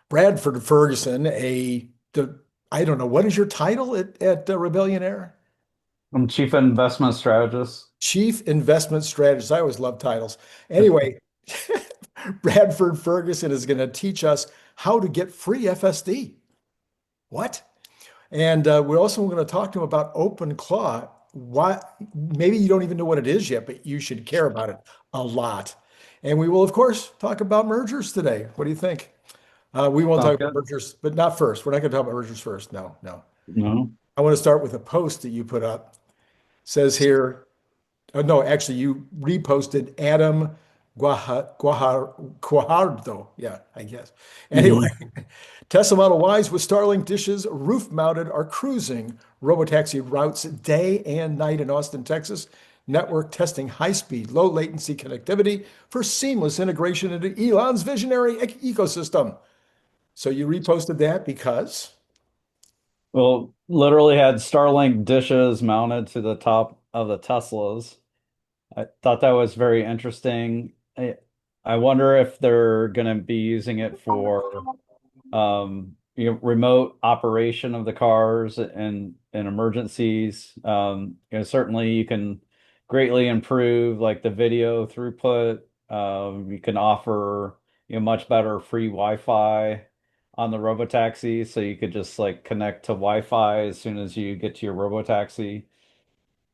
Bradford Ferguson, I don't know, what is your title at Rebellion Air? I'm chief investment strategist. Chief Investment Strategist. I always love titles. Anyway, Bradford Ferguson is going to teach us how to get free FSD. What? And we're also going to talk to him about OpenClaw. Why? Maybe you don't even know what it is yet, but you should care about it a lot. And we will, of course, talk about mergers today. What do you think? We won't Sounds talk about good. mergers, but not first. We're not going to talk about mergers first. No, no. No. I want to start with a post that you put up. It says here, oh, no, actually, you reposted Adam Guajardo. Yeah, I guess. Anyway, Hmm. Tesla Model Ys with Starlink dishes, roof mounted, are cruising robotaxi routes day and night in Austin, Texas. Network testing high speed, low latency connectivity for seamless integration into Elon's visionary ecosystem. So you reposted that because, Well, literally had Starlink dishes mounted to the top of the Teslas. I thought that was very interesting. I wonder if they're going to be using it for remote operation of the cars and emergencies. Certainly you can greatly improve like the video throughput. You can offer much better free Wi-Fi on the robotaxi, so you could just like connect to Wi-Fi as soon as you get to your robotaxi.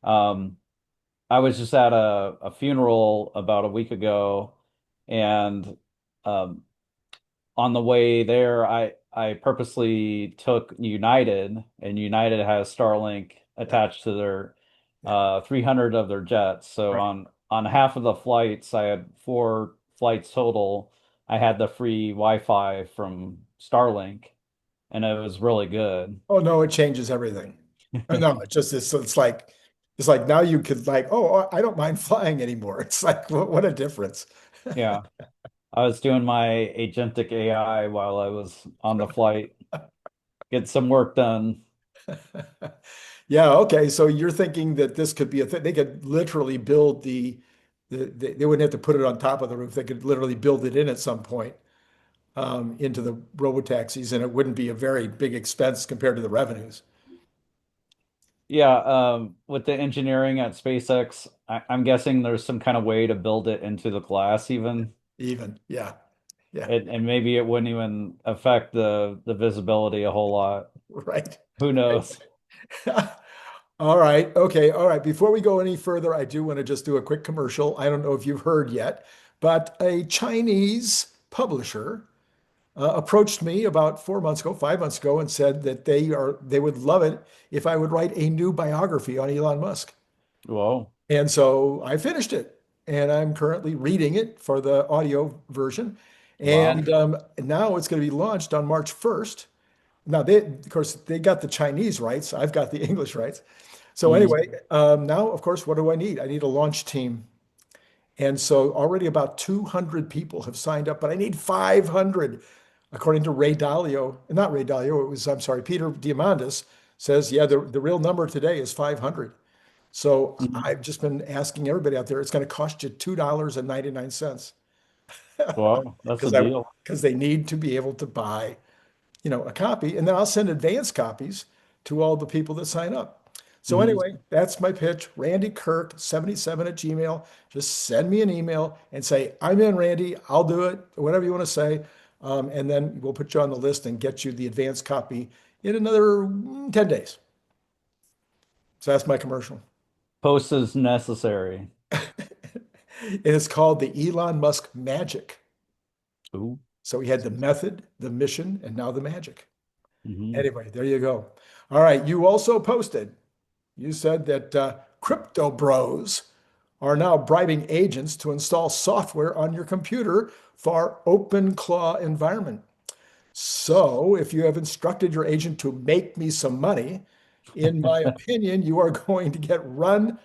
Um, I was just at a funeral about a week ago, and um, on the way there, I purposely took United, and United has Starlink yeah, attached to their yeah, 300 of their jets. So right. on half of the flights, I had four flights total. I had the free Wi-Fi from Starlink, and it was really good. Oh no, it changes everything. No, it's like now you could like, oh, I don't mind flying anymore. It's like what a difference. Yeah, I was doing my agentic AI while I was on the flight, get some work done. Yeah, okay. So you're thinking that this could be a thing. They could literally build they wouldn't have to put it on top of the roof. They could literally build it in at some point into the robotaxis, and it wouldn't be a very big expense compared to the revenues. Yeah, with the engineering at SpaceX, I'm guessing there's some kind of way to build it into the glass even, Even, yeah, yeah, and maybe it wouldn't even affect the visibility a whole lot. right. Who knows? All right. Okay. All right. Before we go any further, I do want to just do a quick commercial. I don't know if you've heard yet, but a Chinese publisher approached me about 4 months ago, 5 months ago, and said that they would love it if I would write a new biography on Elon Musk. Whoa. And so I finished it, and I'm currently reading it for the audio version. Wow. And now it's going to be launched on March 1st. Now of course, they got the Chinese rights. I've got the English rights. So anyway, Mhm. now, of course, what do I need? I need a launch team. And so already about 200 people have signed up, but I need 500. According to Ray Dalio, not Ray Dalio, it was, I'm sorry, Peter Diamandis says, yeah, the real number today is 500. So Mhm. I've just been asking everybody out there, it's going to cost you $2.99 Wow, that's a because I deal. because they need to be able to buy, a copy, and then I'll send advance copies to all the people that sign up. So Mhm. anyway, that's my pitch. Randy Kirk 77 at Gmail. Just send me an email and say, I'm in, Randy. I'll do it, whatever you want to say. And then we'll put you on the list and get you the advance copy in another 10 days. So that's my commercial. Post is necessary. It is called the Elon Musk Magic. Ooh. So we had the method, the mission, and now the magic. Mhm. Anyway, there you go. All right. You also posted, you said that crypto bros are now bribing agents to install software on your computer for OpenClaw environment. So if you have instructed your agent to make me some money, in my opinion, you are going to get run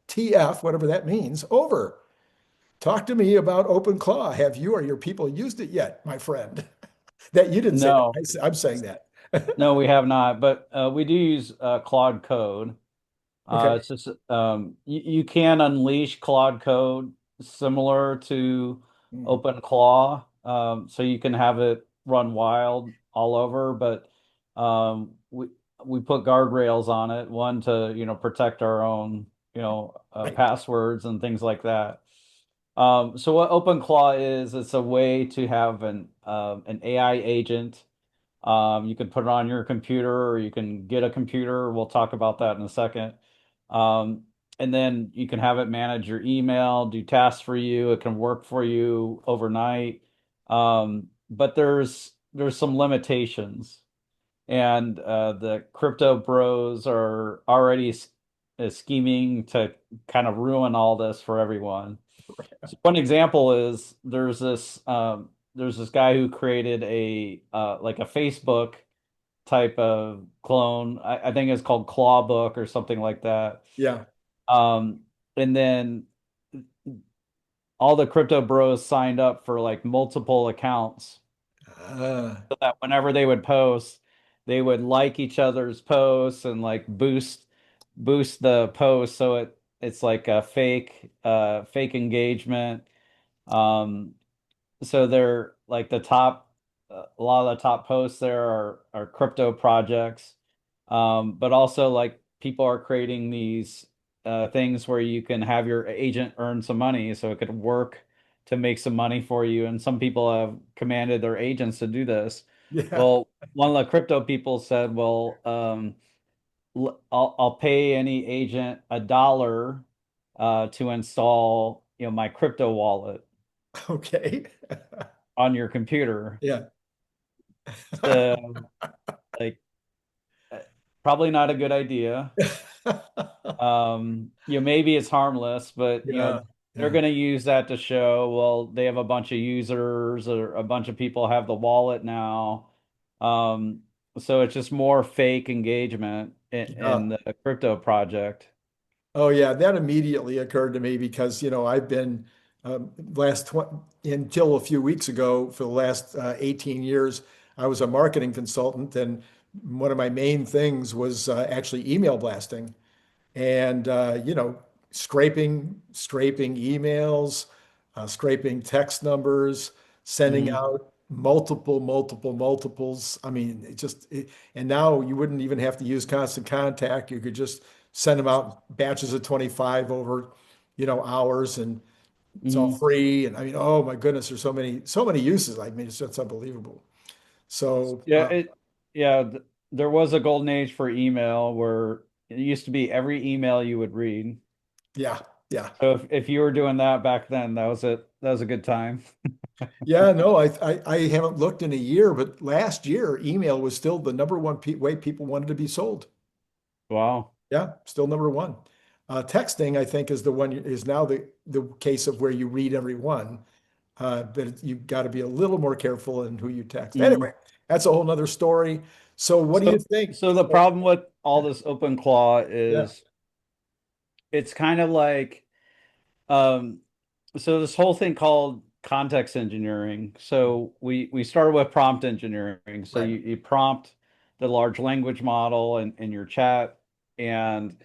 TF, whatever that means, over. Talk to me about OpenClaw. Have you or your people used it yet, my friend? That you didn't say that. No, I'm saying that. no, we have not, but we do use Claude Code. Okay. It's just you can unleash Claude Code similar to Hmm. OpenClaw, so you can have it. run wild all over, but um, we we put guardrails on it. One to protect our own Right. passwords and things like that. So what OpenClaw is, it's a way to have an AI agent. You can put it on your computer or you can get a computer. We'll talk about that in a second. Um, and then you can have it manage your email, do tasks for you. It can work for you overnight. But there's some limitations. And the crypto bros are already scheming to kind of ruin all this for everyone. So one example is there's this guy who created a like a Facebook type of clone. I think it's called Clawbook or something like that. Yeah. Um, and then all the crypto bros signed up for like multiple accounts Uh, so that whenever they would post, they would like each other's posts and like boost the post so it's like a fake engagement. Um, so they're like a lot of the top posts there are crypto projects. But also like people are creating these things where you can have your agent earn some money so it could work to make some money for you. And some people have commanded their agents to do this. yeah. Well, one of the crypto people said, well, I'll pay any agent $1 to install, my crypto wallet Okay. on your computer. Yeah. So like uh, probably not a good idea. Maybe it's harmless, but Yeah. they're Yeah. going to use that to show, well, they have a bunch of users or a bunch of people have the wallet now. Um, so it's just more fake engagement Yeah. in the crypto project. Oh yeah, that immediately occurred to me because I've been last tw until a few weeks ago for the last 18 years I was a marketing consultant, and one of my main things was actually email blasting and scraping emails, scraping text numbers, sending Hmm. out multiples. I mean, and now you wouldn't even have to use constant contact. You could just send them out batches of 25 over, hours, and it's all Hmm. free. And I mean, oh my goodness, there's so many uses. I mean, it's just unbelievable. So, Yeah, there was a golden age for email where it used to be every email you would read. yeah, yeah. So if you were doing that back then, that was it. That was a good time. Yeah, no, I haven't looked in a year, but last year email was still the number one pe way people wanted to be sold. Wow. Yeah, still number one. Texting, I think, is the one is now the case of where you read every one, but you've got to be a little more careful in who you text. Mm. Anyway, that's a whole nother story. So, what do you So think? so the problem with all this open claw Yeah, is it's kind of like um so this whole thing called context engineering. So we started with prompt engineering. So right, you prompt the large language model in your chat, and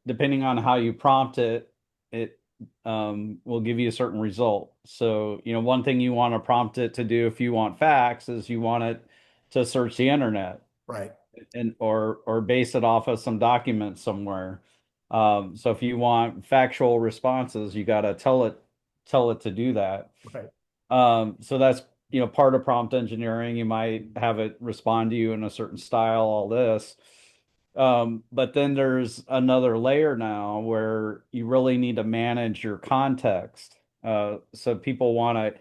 depending on how you prompt it, it will give you a certain result. So, one thing you want to prompt it to do if you want facts is you want it to search the internet right, and or base it off of some document somewhere. So if you want factual responses, you got to tell it to do that. right, So that's part of prompt engineering. You might have it respond to you in a certain style, all this. But then there's another layer now where you really need to manage your context. So people want to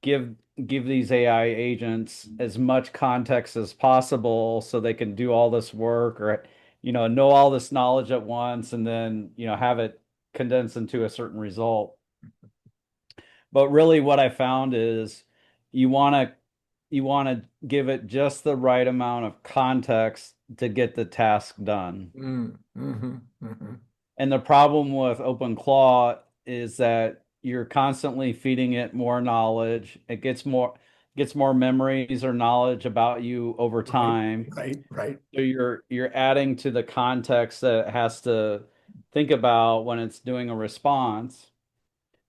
give give these AI agents as much context as possible so they can do all this work or know all this knowledge at once and then have it condense into a certain result. But really what I found is you want to you want to give it just the right amount of context to get the task done. hmm. And the problem with OpenClaw is that you're constantly feeding it more knowledge. It gets more memories or knowledge about you over Right, time. right. So you're adding to the context that it has to think about when it's doing a response.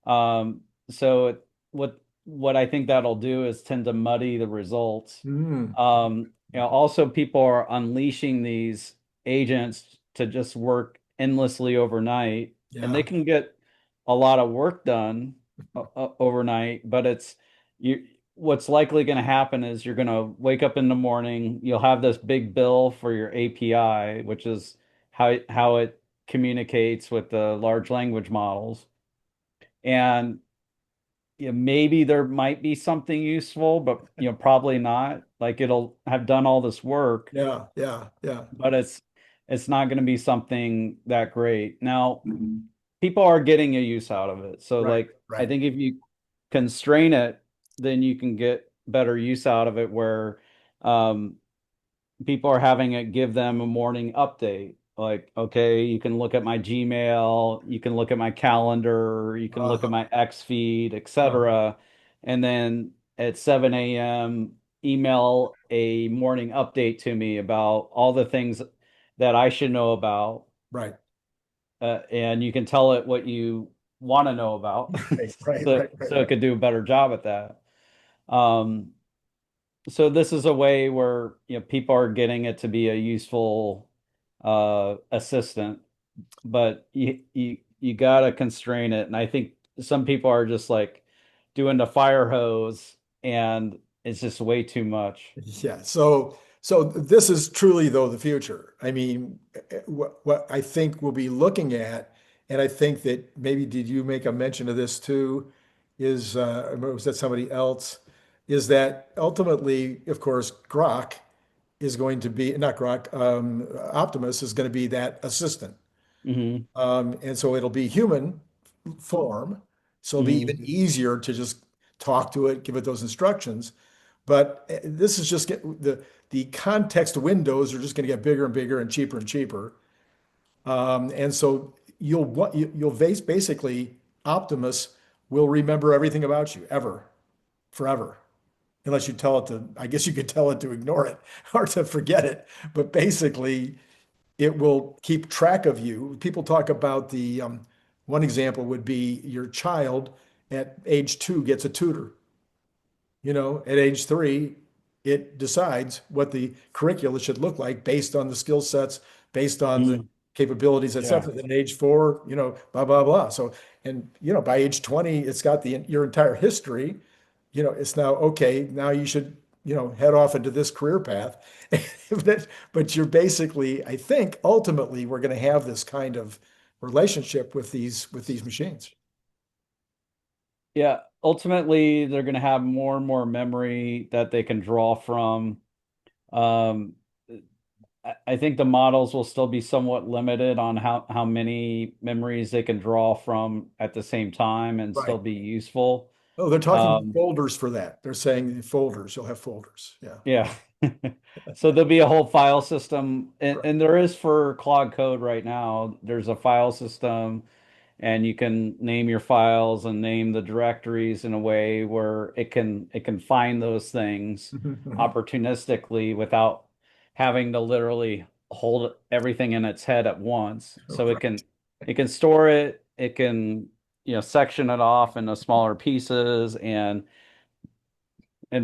So what what I think that'll do is tend to muddy the results. Mm, Also people are unleashing these agents to just work endlessly overnight, and they yeah, can get a lot of work done overnight, but you what's likely going to happen is you're going to wake up in the morning, you'll have this big bill for your API, which is how it communicates with the large language models. And maybe there might be something useful, but probably not. Like it'll have done all this work, yeah, yeah, yeah. but it's not going to be something that great. Now, people are getting a use out of it. So Right, like I right. think if you constrain it, then you can get better use out of it where um people are having it give them a morning update. Like, okay, you can look at my Gmail, you can look at my calendar, you can look at Uh-huh, my X feed, uh-huh. etc. And then at 7 a.m., email a morning update to me about all the things that I should know about. Right, And you can tell it what you want to know about. right, right, so right, right, so it right. could do a better job at that. Um, so this is a way where people are getting it to be a useful assistant, but you gotta constrain it. And I think some people are just like doing the fire hose, and it's just way too much. Yeah. So this is truly though the future. I mean, what I think we'll be looking at, and I think that maybe did you make a mention of this too, is or was that somebody else? Is that ultimately, of course, Grok is going to be not Grok, Optimus is going to be that assistant. Hmm. And so it'll be human form. So it'll be even Hmm. easier to just talk to it, give it those instructions. But this is just the context windows are just going to get bigger and bigger and cheaper and cheaper. And so you'll basically Optimus will remember everything about you ever, forever, unless you tell it to. I guess you could tell it to ignore it or to forget it. But basically, it will keep track of you. People talk about one example would be your child at age 2 gets a tutor. At age 3, it decides what the curricula should look like based on the skill sets, based on the Hmm. capabilities, et Yeah. cetera. Then at age 4, blah, blah, blah. So, and, by age 20, it's got your entire history. It's now, okay, now you should, head off into this career path. But you're basically, I think, ultimately, we're going to have this kind of relationship with these machines. Yeah. Ultimately, they're going to have more and more memory that they can draw from. Um, I think the models will still be somewhat limited on how many memories they can draw from at the same time and Right. still be useful. Oh, they're talking Um, folders for that. They're saying folders. You'll have folders. Yeah. yeah. So there'll be a whole file system, Right. and there is for Claude Code right now. There's a file system, and you can name your files and name the directories in a way where it can find those things opportunistically without having to literally hold everything in its head at once. So it Right. can it can store it, it can section it off into smaller pieces and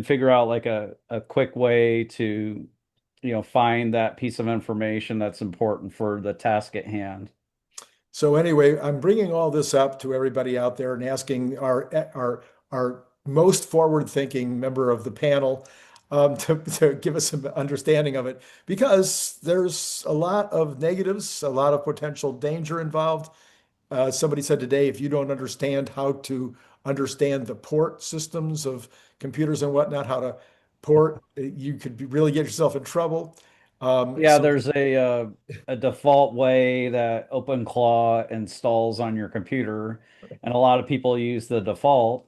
figure out like a quick way to find that piece of information that's important for the task at hand. So anyway, I'm bringing all this up to everybody out there and asking our most forward-thinking member of the panel to give us some understanding of it because there's a lot of negatives, a lot of potential danger involved. Somebody said today, if you don't understand how to understand the port systems of computers and whatnot, how to port, you could really get yourself in trouble. Yeah, So there's a default way that OpenClaw installs on your computer, and a lot of people use the default.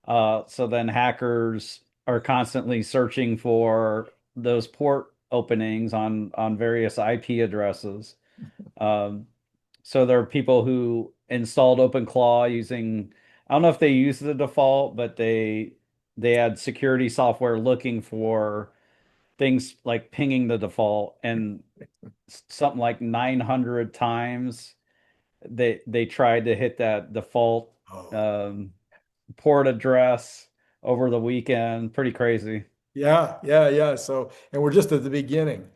So then hackers are constantly searching for those port openings on various IP addresses. Um, so there are people who installed OpenClaw using, I don't know if they use the default, but they had security software looking for things like pinging the default, and something like 900 times they tried to hit that default oh, um, port address over the weekend. Pretty crazy. Yeah, yeah, yeah. So, and we're just at the beginning.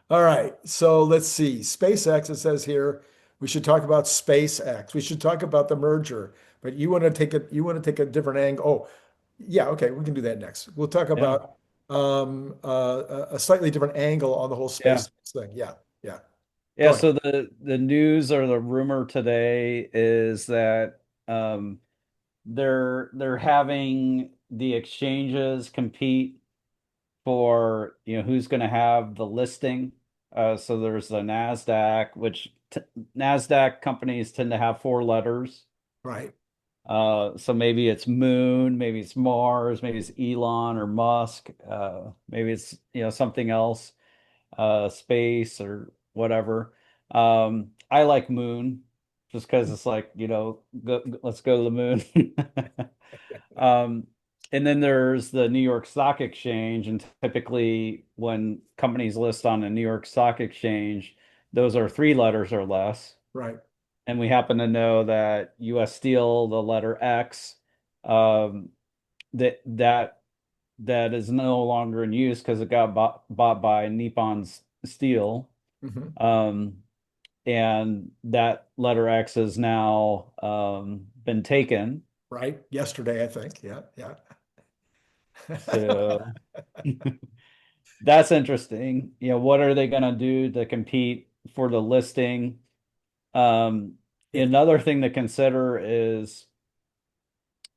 All right. So let's see. SpaceX, it says here, we should talk about SpaceX. We should talk about the merger, but you want to take a different angle. Oh, yeah, okay, we can do that next. We'll talk Yeah. about a slightly different angle on the whole Yeah. SpaceX thing. Yeah, yeah. Yeah, Go ahead. so the news or the rumor today is that they're having the exchanges compete for, who's going to have the listing. So there's the NASDAQ, which t NASDAQ companies tend to have four letters. Right. So maybe it's Moon, maybe it's Mars, maybe it's Elon or Musk, maybe it's something else, space or whatever. I like Moon just because it's like, let's go to the moon. Um, and then there's the New York Stock Exchange, and typically when companies list on the New York Stock Exchange, those are three letters or less. Right. And we happen to know that US Steel, the letter X, um, that is no longer in use because it got bought by Nippon's Steel. Hmm. Um, and that letter X has now been taken. Right. Yesterday, I think. Yeah, yeah. So that's interesting. What are they going to do to compete for the listing? Um, Yeah. Another thing to consider is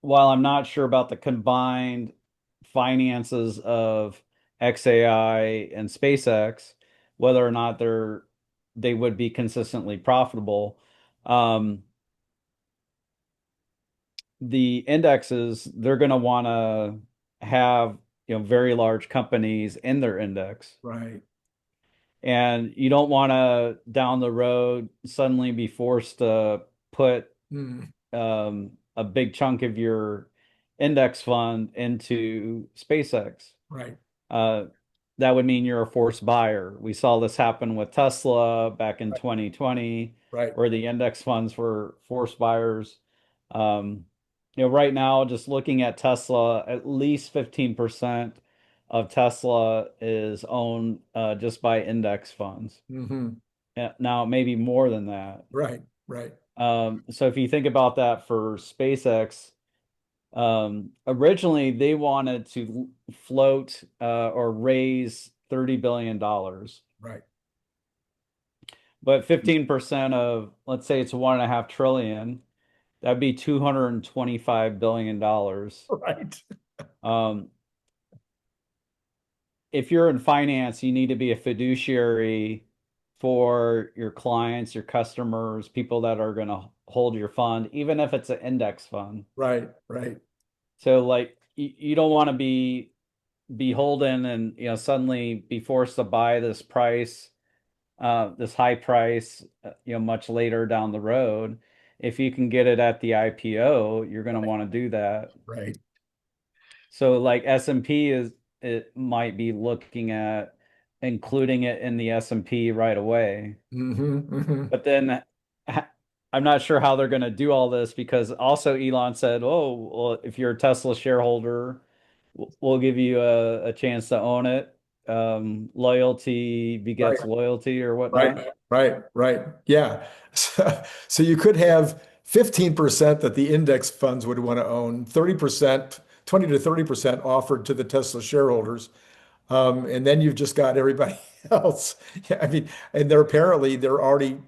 while I'm not sure about the combined finances of XAI and SpaceX, whether or not they would be consistently profitable, um, the indexes they're going to want to have very large companies in their index, Right. and you don't want to down the road suddenly be forced to put Mm, a big chunk of your index fund into SpaceX. right. Uh, that would mean you're a forced buyer. We saw this happen with Tesla back in 2020, Right. where the index funds were forced buyers. Um, right now, just looking at Tesla, at least 15% of Tesla is owned just by index funds. Hmm. Now, maybe more than that. Right. Right. So if you think about that for SpaceX, originally they wanted to float or raise $30 billion, Right. but 15% of, let's say it's 1.5 trillion, that'd be $225 billion. Right. Um, if you're in finance, you need to be a fiduciary for your clients, your customers, people that are going to hold your fund, even if it's an index fund. Right. Right. So like you don't want to be beholden and suddenly be forced to buy this high price much later down the road. If you can get it at the IPO, you're going to want to do that. Right. So like S&P it might be looking at including it in the S&P right away. Hmm. Hmm. But then I'm not sure how they're going to do all this because also Elon said, "Oh, well, if you're a Tesla shareholder, we'll give you a chance to own it. Loyalty Right. begets loyalty or Right. whatnot." Right. Right. Yeah. So you could have 15% that the index funds would want to own, 30%, 20 to 30% offered to the Tesla shareholders. And then you've just got everybody else. Yeah, I mean, and they're already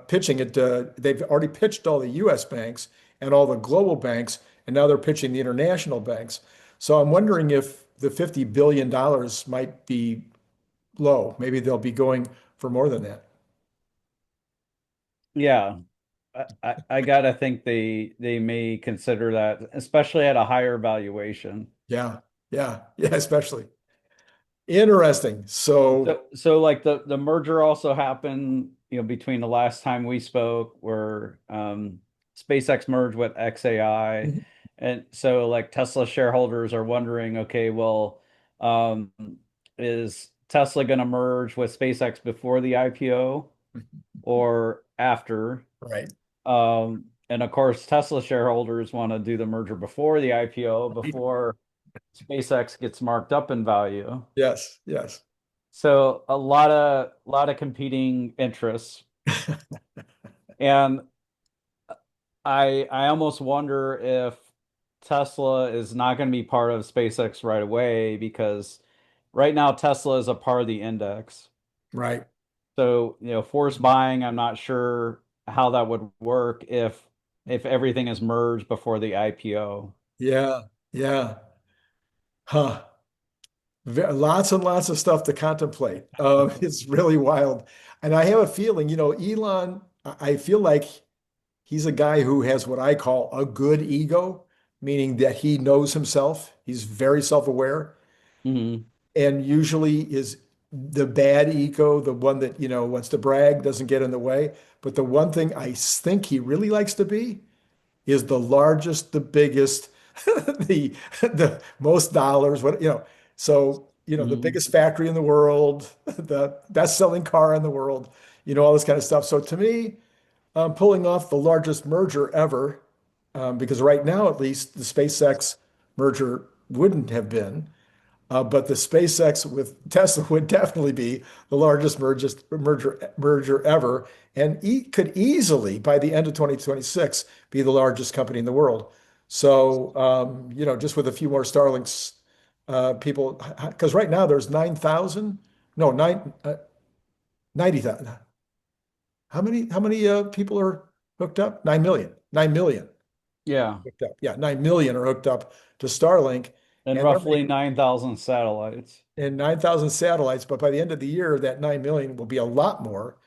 pitching it. They've already pitched all the U.S. banks and all the global banks, and now they're pitching the international banks. So I'm wondering if the $50 billion might be low. Maybe they'll be going for more than that. Yeah, I gotta think they may consider that, especially at a higher valuation. Yeah, yeah, yeah, especially. Interesting. So, So like the merger also happened, between the last time we spoke, where SpaceX merged with XAI, mhm, and so like Tesla shareholders are wondering, okay, well, um, is Tesla going to merge with SpaceX before the IPO or after? right, And of course, Tesla shareholders want to do the merger before the IPO, before SpaceX gets marked up in value. Yes, yes. So a lot of competing interests. And I almost wonder if Tesla is not going to be part of SpaceX right away because right now Tesla is a part of the index. Right. So, force buying, I'm not sure how that would work if everything is merged before the IPO. Yeah, yeah. Huh. Lots and lots of stuff to contemplate. It's really wild. And I have a feeling, Elon, I feel like he's a guy who has what I call a good ego, meaning that he knows himself. He's very self-aware Hmm. and usually is the bad ego, the one that, wants to brag, doesn't get in the way. But the one thing I think he really likes to be is the largest, the biggest, the most dollars, So, the Hmm. biggest factory in the world, the best-selling car in the world, all this kind of stuff. So to me, pulling off the largest merger ever, because right now, at least, the SpaceX merger wouldn't have been. But the SpaceX with Tesla would definitely be the largest merger ever, and could easily, by the end of 2026, be the largest company in the world. So, just with a few more Starlinks, people, because right now there's 9,000, no, 90,000. How many people are hooked up? 9 million. 9 million Yeah. hooked up. Yeah, 9 million are hooked up to Starlink, And and they're roughly making 9,000 satellites. and 9,000 satellites, but by the end of the year, that 9 million will be a lot more.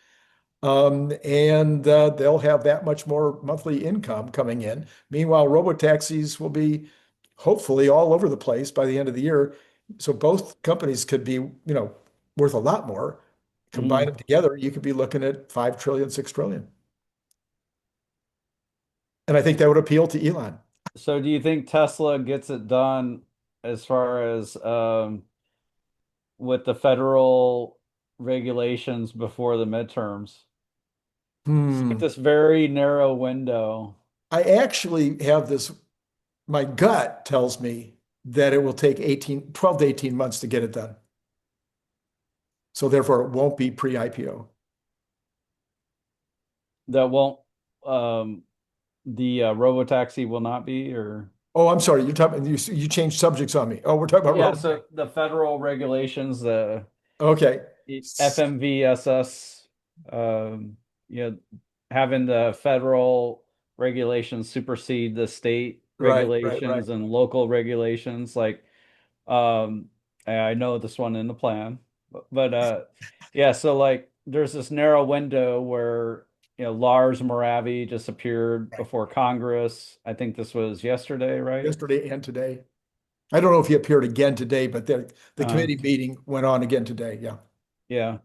And they'll have that much more monthly income coming in. Meanwhile, robotaxis will be hopefully all over the place by the end of the year. So both companies could be, worth a lot more. Combine Mhm. them together, you could be looking at 5 trillion, 6 trillion. And I think that would appeal to Elon. So do you think Tesla gets it done as far as with the federal regulations before the midterms? It's like Hmm. this very narrow window. I actually have this, my gut tells me that it will take 12 to 18 months to get it done. So therefore, it won't be pre-IPO. That won't the robotaxi will not be or Oh, I'm sorry. You changed subjects on me. Oh, we're talking about yeah, robotaxi. so the federal regulations, the Okay. FMVSS, um, you know, having the federal regulations supersede the state Right, right, right. regulations and local regulations. Like, um, I know this one in the plan, but yeah, so like there's this narrow window where Lars Moravi just appeared Right. before Congress. I think this was yesterday, right? Yesterday and today. I don't know if he appeared again today, but the Uh, committee meeting went on again today. Yeah. yeah,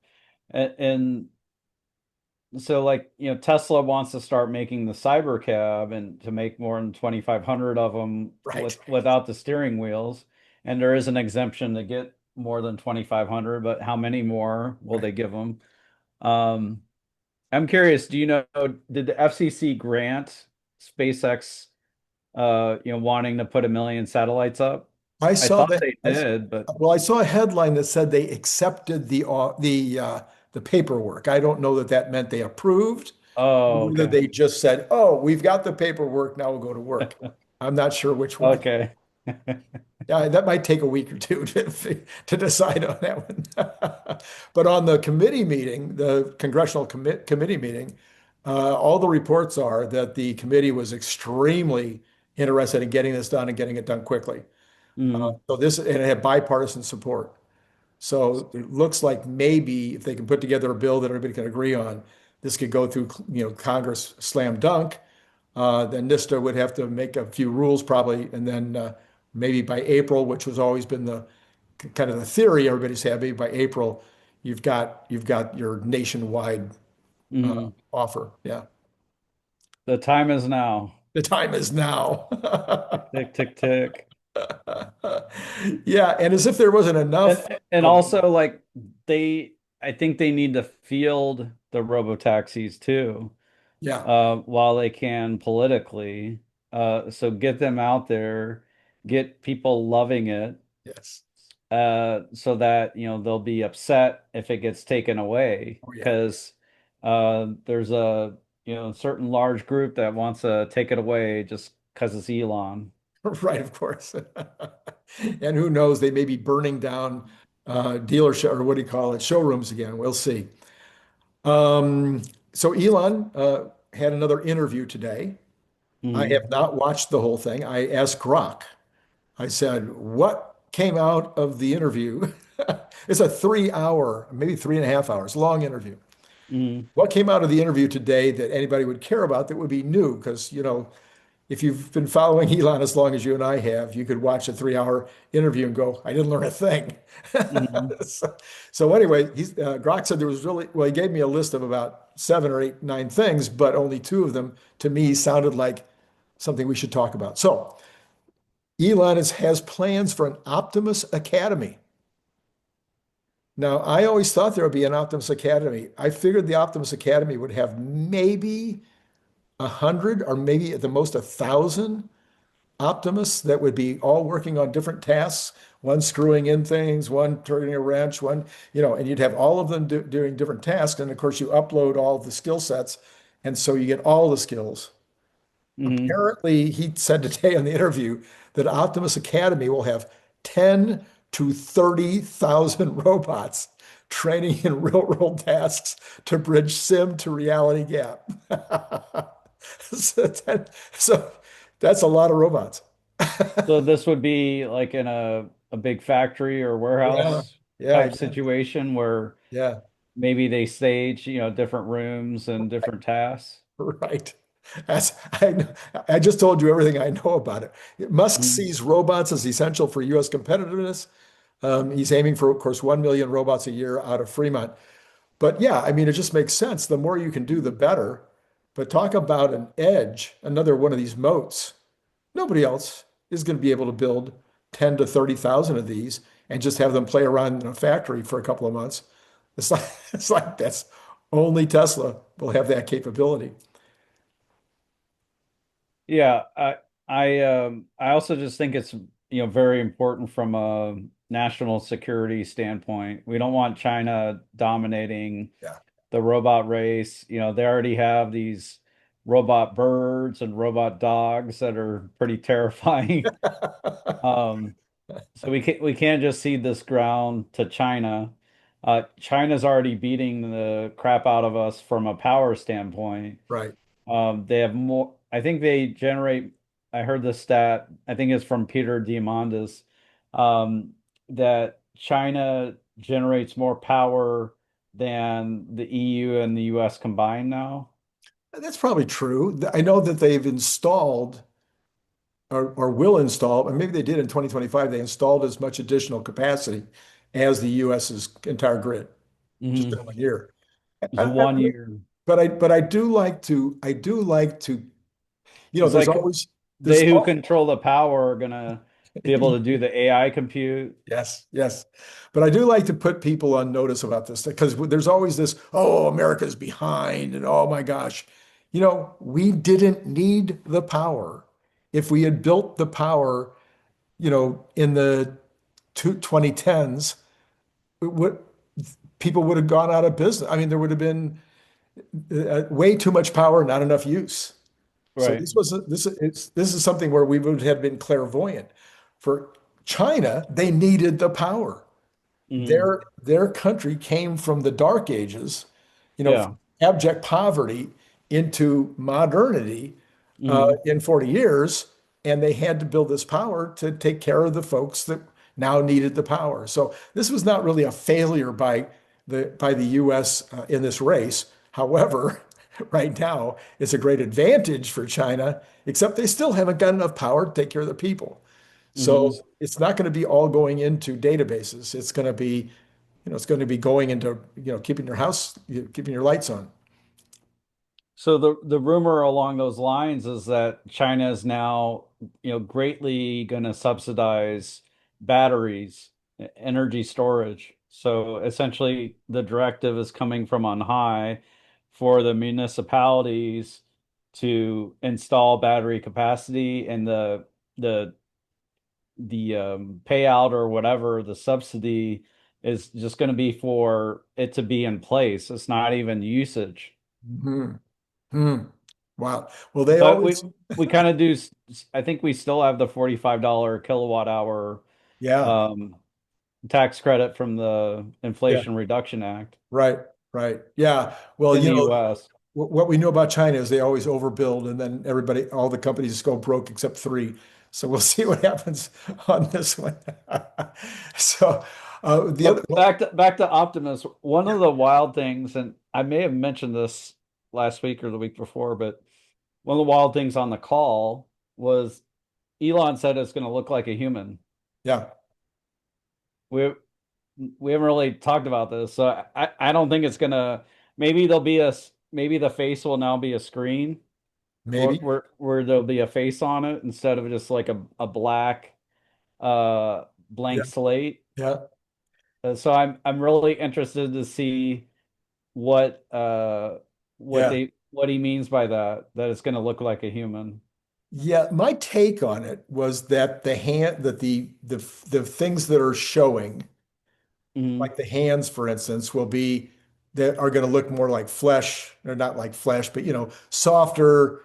and so like, Tesla wants to start making the Cybercab and to make more than 2,500 of them Right. without the steering wheels. And there is an exemption to get more than 2,500, but how many more will Right. they give them? Um, I'm curious, do you know, did the FCC grant SpaceX, wanting to put 1 million satellites up? I I saw thought that. they did, but Well, I saw a headline that said they accepted the paperwork. I don't know that that meant they approved, or oh, whether okay. they just said, "Oh, we've got the paperwork. Now we'll go to work." I'm not sure which one. Okay. Yeah, that might take a week or two to decide on that one. But on the committee meeting, the congressional committee meeting, all the reports are that the committee was extremely interested in getting this done and getting it done quickly. Mm. And it had bipartisan support. So it looks like maybe if they can put together a bill that everybody can agree on, this could go through, Congress slam dunk. Then NISTA would have to make a few rules probably, and then maybe by April, which has always been the kind of the theory everybody's had, maybe by April, you've got your nationwide Mm. offer. Yeah, The time is now. the time is now. Tick, tick, tick, tick. Yeah, and as if there wasn't enough And of, also like I think they need to field the robotaxis too, yeah, while they can politically. So get them out there. get people loving it, Yes. so that they'll be upset if it gets taken away Oh, yeah. because there's a certain large group that wants to take it away just because it's Elon. Right, of course. And who knows, they may be burning down dealership or what do you call it, showrooms again. We'll see. Um, so Elon had another interview today. I Hmm. have not watched the whole thing. I asked Grok. I said, "What came out of the interview?" It's a 3 hour, maybe 3.5 hours long interview. Hmm. What came out of the interview today that anybody would care about that would be new? Because, if you've been following Elon as long as you and I have, you could watch a 3 hour interview and go, I didn't learn a thing. Hmm. So anyway, Grok said there was really, well, he gave me a list of about 7 or 8, 9 things, but only 2 of them to me sounded like something we should talk about. So Elon has plans for an Optimus Academy. Now, I always thought there would be an Optimus Academy. I figured the Optimus Academy would have maybe 100 or maybe at the most 1,000 Optimists that would be all working on different tasks, one screwing in things, one turning a wrench, and you'd have all of them doing different tasks. And of course, you upload all of the skill sets. And so you get all the skills. Hmm. Apparently, he said today on the interview that Optimus Academy will have 10 to 30,000 robots training in real world tasks to bridge sim to reality gap. So that's a lot of robots. So this would be like in a big factory or Yeah, warehouse yeah, I type guess. situation where Yeah, maybe they stage, different rooms and different tasks. right. That's, I just told you everything I know about it. Musk Mhm. sees robots as essential for U.S. competitiveness. He's aiming for, of course, 1 million robots a year out of Fremont. But yeah, I mean, it just makes sense. The more you can do, the better. But talk about an edge, another one of these moats. Nobody else is going to be able to build 10 to 30,000 of these and just have them play around in a factory for a couple of months. It's like, it's like that's only Tesla will have that capability. Yeah, I also just think it's very important from a national security standpoint. We don't want China dominating Yeah. the robot race. They already have these robot birds and robot dogs that are pretty terrifying. Um, so we can't just cede this ground to China. China's already beating the crap out of us from a power standpoint. Right. They have more, I think they generate, I heard the stat, I think it's from Peter Diamandis, um, that China generates more power than the EU and the US combined now. That's probably true. I know that they've installed or will install, and maybe they did in 2025, they installed as much additional capacity as the US's entire grid just in Hmm. 1 year. It's I- one year. but I do like to, It's there's like always this. they who Oh, control the power are gonna be able to do the AI compute. yes, yes. But I do like to put people on notice about this because there's always this, oh, America's behind, and oh my gosh. We didn't need the power. If we had built the power, in the 2010s, would people would have gone out of business. I mean, there would have been way too much power, not enough use. So Right. this is something where we would have been clairvoyant. For China, they needed the power. Hmm. Their country came from the dark ages, from Yeah. abject poverty into modernity Hmm. in 40 years, and they had to build this power to take care of the folks that now needed the power. So this was not really a failure by the U.S. In this race. However, right now it's a great advantage for China, except they still haven't got enough power to take care of the people. So Hmm. it's not going to be all going into databases. It's going to be going into, keeping your house, keeping your lights on. So the rumor along those lines is that China is now, greatly going to subsidize batteries, energy storage. So essentially, the directive is coming from on high for the municipalities to install battery capacity, and the payout or whatever, the subsidy is just going to be for it to be in place. It's not even usage. Hmm. Hmm. Wow. Well, they But always, we kind of do. I think we still have the $45 kilowatt hour yeah, um, tax credit from the yeah, Inflation Reduction Act right, right. Yeah. Well, in the US. what we know about China is they always overbuild and then everybody, all the companies just go broke except three. So we'll see what happens on this one. So the other, But back to Optimus. One of the wild things, and I may have mentioned this last week or the week before, but one of the wild things on the call was Elon said it's going to look like a human. yeah, We we haven't really talked about this, so I don't think it's gonna. Maybe there'll be maybe the face will now be a screen, or maybe. where there'll be a face on it instead of just like a black Yeah, blank slate. yeah, So I'm really interested to see what yeah. what he means by that it's going to look like a human. Yeah, my take on it was that the things that are showing, Hmm. like the hands, for instance, will be that are going to look more like flesh, or not like flesh, but softer,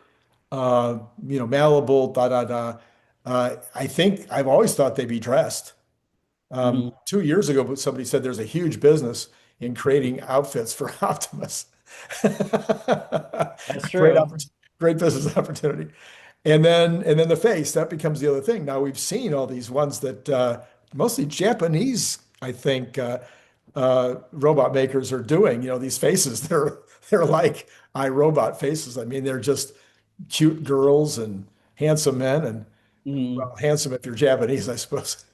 malleable, da da da. I think I've always thought they'd be dressed. Hmm. 2 years ago, but somebody said there's a huge business in creating outfits for Optimus. That's Great true. opportunity, great business opportunity. And then the face, that becomes the other thing. Now we've seen all these ones that mostly Japanese, I think, robot makers are doing. These faces, they're like iRobot faces. I mean, they're just cute girls and handsome men, and Hmm. well, handsome if you're Japanese, I suppose.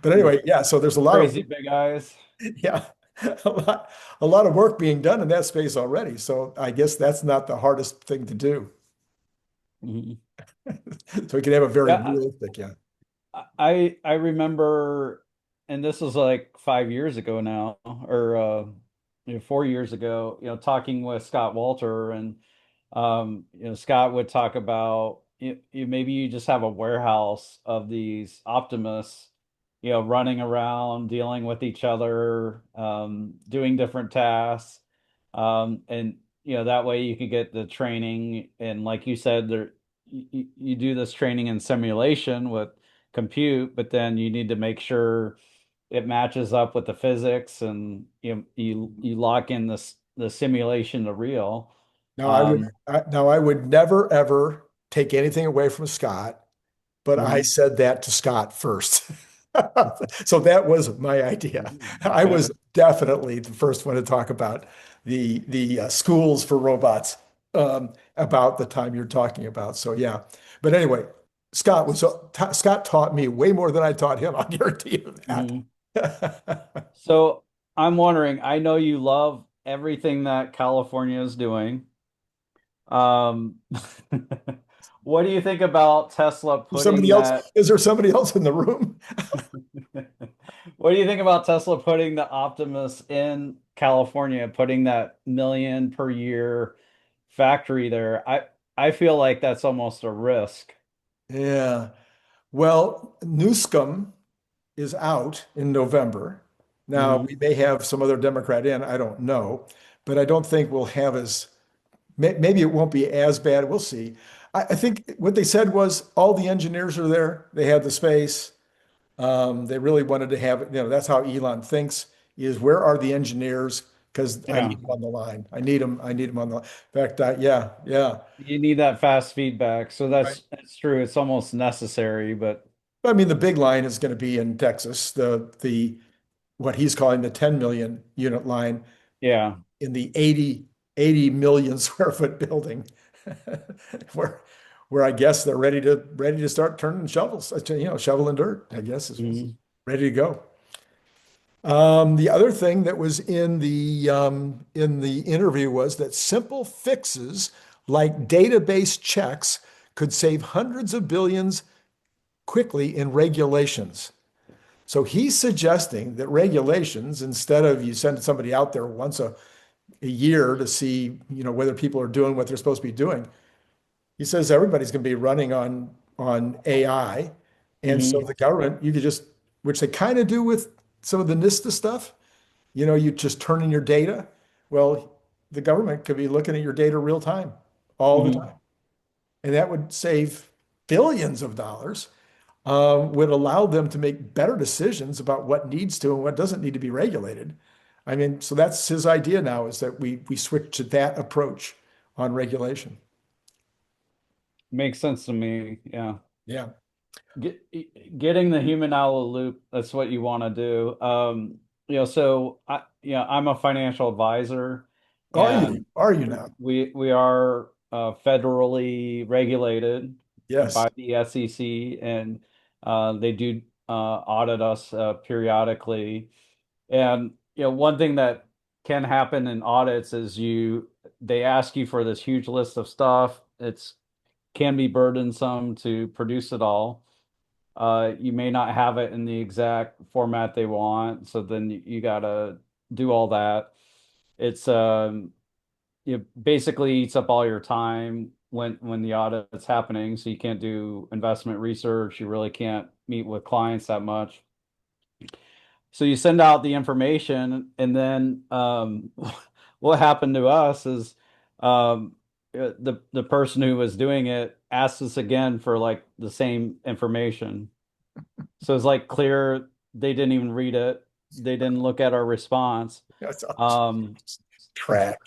But anyway, yeah. So there's a lot of Crazy big eyes. yeah, a lot of work being done in that space already. So I guess that's not the hardest thing to do. Hmm. So we can have a very Yeah, realistic, yeah. I remember, and this was like 5 years ago now, or 4 years ago. Talking with Scott Walter, and Scott would talk about maybe you just have a warehouse of these Optimus, running around, dealing with each other, doing different tasks, and that way you could get the training, and like you said, you do this training in simulation with compute, but then you need to make sure it matches up with the physics, and you lock in the simulation to real. Um, Now I would never ever take anything away from Scott, but I mhm. said that to Scott first. So that was my idea. I Okay. was definitely the first one to talk about the schools for robots about the time you're talking about. So yeah. But anyway, Scott taught me way more than I taught him. I'll guarantee you Mhm. that. So I'm wondering, I know you love everything that California is doing. Um, what do you think about Tesla putting Somebody else, that? is there somebody else in the room? What do you think about Tesla putting the Optimus in California, putting that million per year factory there? I feel like that's almost a risk. Yeah. Well, Newscomb is out in November. Now, Hmm. we may have some other Democrat in, I don't know, but I don't think we'll have maybe it won't be as bad. We'll see. I think what they said was all the engineers are there. They had the space. They really wanted to have it. That's how Elon thinks is where are the engineers? Because I Yeah. need them on the line. I need them. I need them on the line. In fact, yeah, yeah. You need that fast feedback. So Right. that's true. It's almost necessary, but I mean, the big line is going to be in Texas, the what he's calling the 10 million unit line yeah. in the 80 million square foot building where I guess they're ready to start turning shovels, shoveling dirt, I guess is Mhm. ready to go. The other thing that was in the interview was that simple fixes like database checks could save hundreds of billions quickly in regulations. So he's suggesting that regulations, instead of you send somebody out there once a year to see, whether people are doing what they're supposed to be doing, he says everybody's going to be running on AI, And so Hmm. the government, you could just, which they kind of do with some of the NISTA stuff, you just turn in your data. Well, the government could be looking at your data real time, all the Hmm. time. And that would save billions of dollars, would allow them to make better decisions about what needs to and what doesn't need to be regulated. I mean, so that's his idea now is that we switch to that approach on regulation. Makes sense to me. Yeah. Yeah. Getting the human out of the loop, that's what you want to do. So I'm a financial advisor, Are you? and Are you now? we are federally regulated Yes. by the SEC, and they do audit us periodically. And one thing that can happen in audits is they ask you for this huge list of stuff. It's can be burdensome to produce it all. You may not have it in the exact format they want, so then you gotta do all that. It's it basically eats up all your time when the audit's happening, so you can't do investment research. You really can't meet with clients that much. So you send out the information, and then what happened to us is the person who was doing it asked us again for like the same information. So it's like clear they didn't even read it. They didn't look at our response. That's Um, track.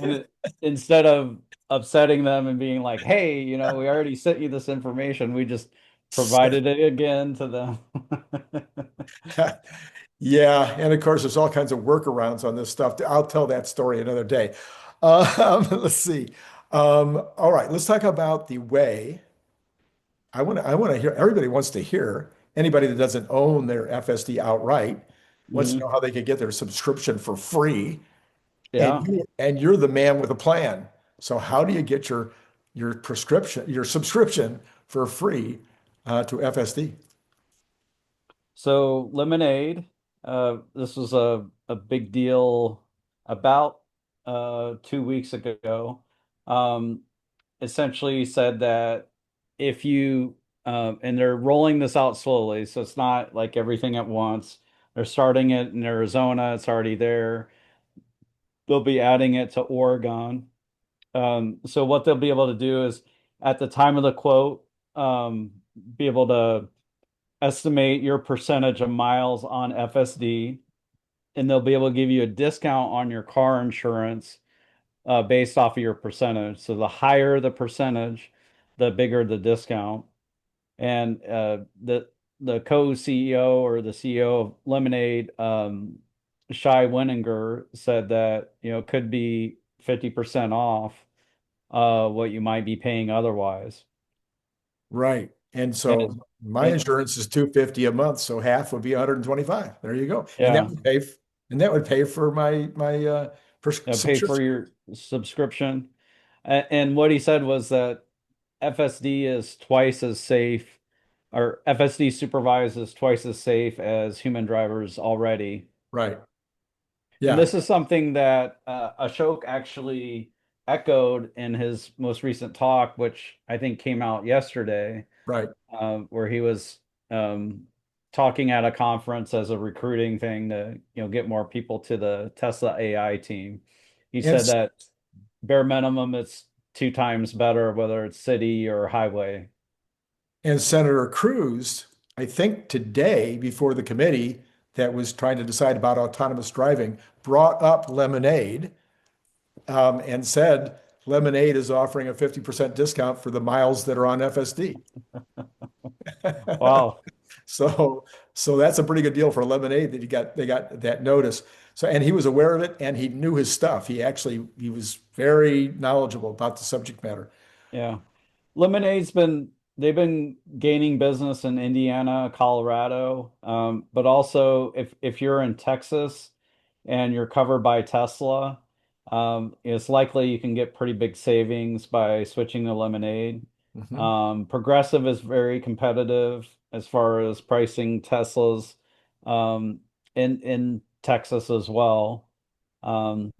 and instead of upsetting them and being like, "Hey, we already sent you this information. We just provided it again to them." Yeah, and of course, there's all kinds of workarounds on this stuff. I'll tell that story another day. Let's see. All right, let's talk about the way. I want to hear. Everybody wants to hear. Anybody that doesn't own their FSD outright wants to know Mhm. how they could get their subscription for free. And Yeah. you're the man with a plan. So how do you get your subscription for free to FSD? So Lemonade, this was a big deal about 2 weeks ago. Um, Essentially said that if you and they're rolling this out slowly, so it's not like everything at once. They're starting it in Arizona, it's already there. They'll be adding it to Oregon. So what they'll be able to do is at the time of the quote, be able to estimate your percentage of miles on FSD, and they'll be able to give you a discount on your car insurance based off of your percentage. So the higher the percentage, the bigger the discount. And the co-CEO or the CEO of Lemonade, 𝐂𝐦𝐚𝐲 said that it could be 50% off what you might be paying otherwise. Right. And And it's so my it insurance is 250 a month, so half would be 125. There you go. yeah, And that would pay for my pay for subscription. your subscription. And what he said was that FSD is twice as safe, or FSD supervised is twice as safe as human drivers already. Right. And Yeah. this is something that Ashok actually echoed in his most recent talk, which I think came out yesterday, Right. where he was talking at a conference as a recruiting thing to get more people to the Tesla AI team. He And said that bare minimum it's 2 times better whether it's city or highway. and Senator Cruz, I think today before the committee that was trying to decide about autonomous driving, brought up Lemonade, and said Lemonade is offering a 50% discount for the miles that are on FSD. Wow. So, so that's a pretty good deal for Lemonade that they got that notice. So, and he was aware of it and he knew his stuff. He was very knowledgeable about the subject matter. Yeah. Lemonade's they've been gaining business in Indiana, Colorado, but also if you're in Texas and you're covered by Tesla, it's likely you can get pretty big savings by switching to Lemonade. Mhm. Progressive is very competitive as far as pricing Teslas um, in Texas as well. Um,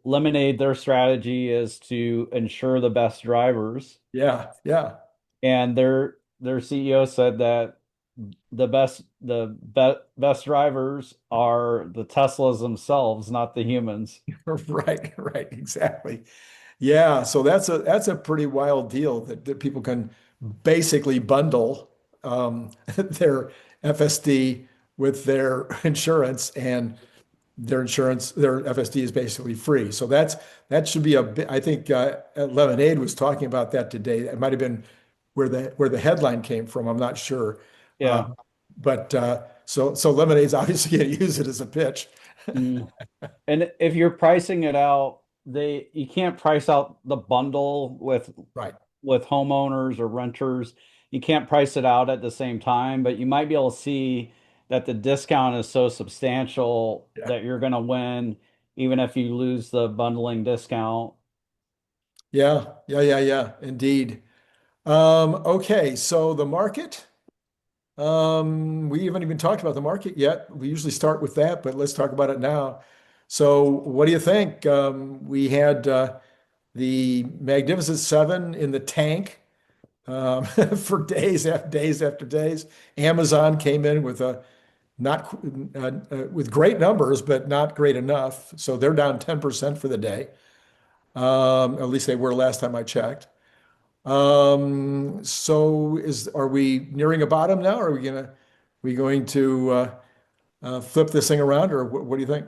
Lemonade, their strategy is to ensure the best drivers, Yeah, yeah, and their CEO said that best drivers are the Teslas themselves, not the humans. Right, right, exactly. Yeah, so that's a pretty wild deal that people can basically bundle their FSD with their insurance, and their FSD is basically free. So that should be a bit. I think Lemonade was talking about that today. It might have been where the headline came from. I'm not sure, uh, Yeah. but so Lemonade's obviously going to use it as a pitch. Mm. And if you're pricing it out, you can't price out the bundle Right. with homeowners or renters. You can't price it out at the same time, but you might be able to see that the discount is so substantial Yeah. that you're going to win, even if you lose the bundling discount. Yeah. Yeah. Yeah. Yeah. Indeed. Okay. So the market. We haven't even talked about the market yet. We usually start with that, but let's talk about it now. So, what do you think? We had the Magnificent Seven in the tank for days after days. Amazon came in with a not with great numbers, but not great enough. So they're down 10% for the day. At least they were last time I checked. So are we nearing a bottom now? Or are we going to flip this thing around, or what do you think?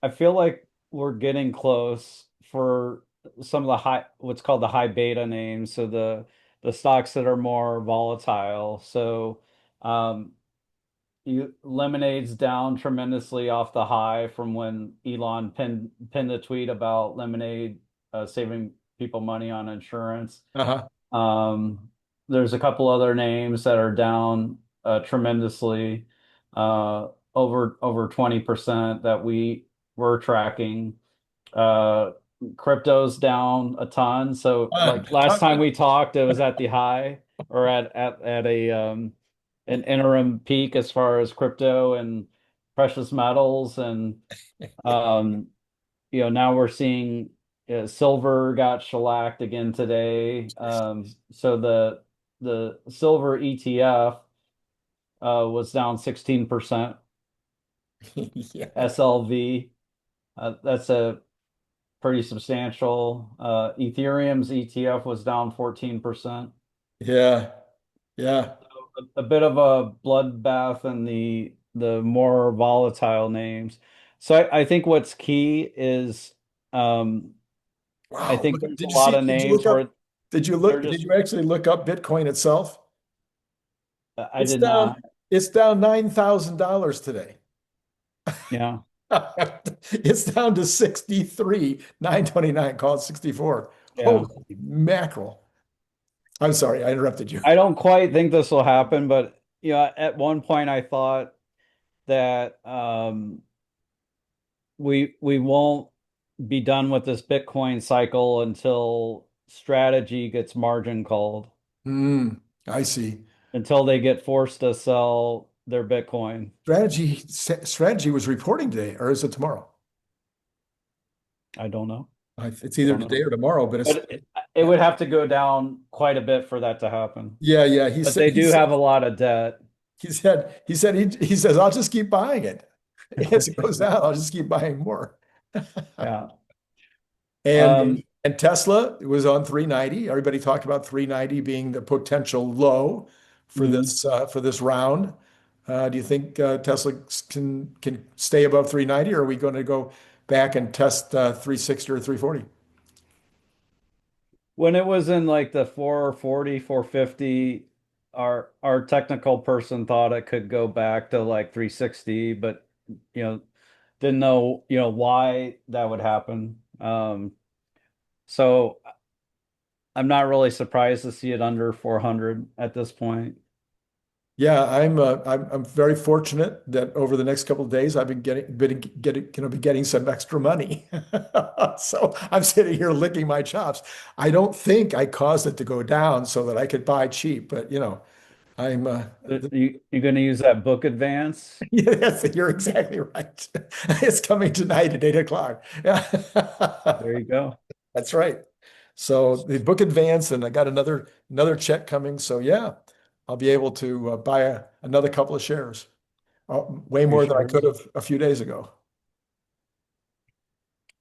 I feel like we're getting close for some of the what's called the high beta names. So the stocks that are more volatile. So, um, Lemonade's down tremendously off the high from when Elon pinned a tweet about Lemonade saving people money on insurance. Uh-huh. Um, there's a couple other names that are down tremendously, over 20% that we were tracking. Uh, Crypto's down a ton. So Ton, like last time ton. we talked, it was at the high or at a an interim peak as far as crypto and precious metals and um now we're seeing silver got shellacked again today. So the silver ETF was down 16%. Yeah. SLV, that's a pretty substantial. Ethereum's ETF was down 14%. Yeah. Yeah. A bit of a bloodbath in the more volatile names. So I think what's key is I Wow. think there's a Did you lot see, of did you names look where up, did you they're look, did just you actually look up Bitcoin itself? I It's did down, not. it's down $9,000 today. Yeah. It's down to 63,929. Call it 64. Yeah. Holy mackerel. I'm sorry, I interrupted you. I don't quite think this will happen, but at one point I thought that we won't be done with this Bitcoin cycle until strategy gets margin called, I see. until they get forced to sell their Bitcoin. Strategy was reporting today, or is it tomorrow? I don't know. It's I either don't today know. or tomorrow, but it's But it would have to go down quite a bit for that to happen. yeah, yeah. He But said they he do said have a lot of debt. he says I'll just keep buying it. As it goes down, I'll just keep buying more. Yeah. And Um, and Tesla was on 390. Everybody talked about 390 being the potential low mm. for this round. Do you think Tesla can stay above 390, or are we going to go back and test 360 or 340? When it was in like the 440, 450, our technical person thought it could go back to like 360, but you know, didn't know, why that would happen. So I'm not really surprised to see it under 400 at this point. Yeah, I'm very fortunate that over the next couple of days I've been getting going to be getting some extra money. So I'm sitting here licking my chops. I don't think I caused it to go down so that I could buy cheap, but I'm You're going to use that book advance? yes, you're exactly right. It's coming tonight at 8 o'clock. Yeah. There you go. That's right. So the book advanced, and I got another check coming. So yeah, I'll be able to buy another couple of shares, way Few more than I could shares. have a few days ago.